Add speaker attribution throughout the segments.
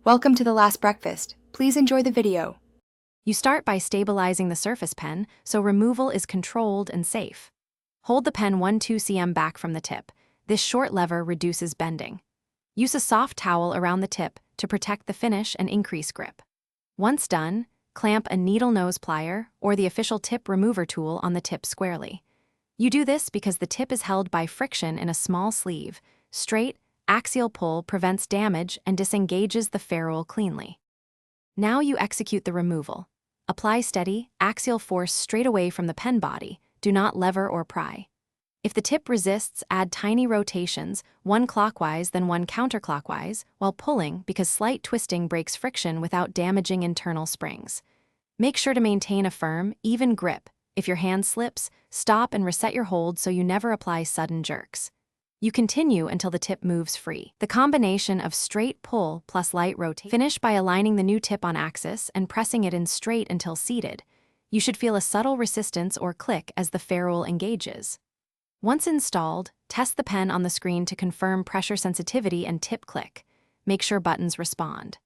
Speaker 1: Welcome to the last breakfast. Please enjoy the video.
Speaker 2: You start by stabilizing the surface pen so removal is controlled and safe. Hold the pen 1-2 cm back from the tip. This short lever reduces bending. Use a soft towel around the tip to protect the finish and increase grip. Once done, clamp a needle nose plier or the official tip remover tool on the tip squarely. You do this because the tip is held by friction in a small sleeve. Straight, axial pull prevents damage and disengages the ferrule cleanly. Now you execute the removal. Apply steady, axial force straight away from the pen body. Do not lever or pry. If the tip resists, add tiny rotations, one clockwise then one counterclockwise, while pulling because slight twisting breaks friction without damaging internal springs. Make sure to maintain a firm, even grip. If your hand slips, stop and reset your hold so you never apply sudden jerks. You continue until the tip moves free. The combination of straight pull plus light rotation. Finish by aligning the new tip on axis and pressing it in straight until seated. You should feel a subtle resistance or click as the ferrule engages. Once installed, test the pen on the screen to confirm pressure sensitivity and tip click. Make sure buttons respond.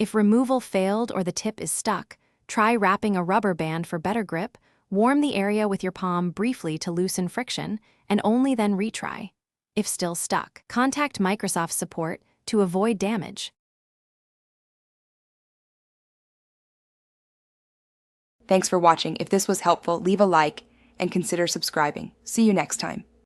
Speaker 2: If removal failed or the tip is stuck, try wrapping a rubber band for better grip, warm the area with your palm briefly to loosen friction, and only then retry. If still stuck, contact Microsoft support to avoid damage.
Speaker 1: Thanks for watching. If this was helpful, leave a like and consider subscribing. See you next time.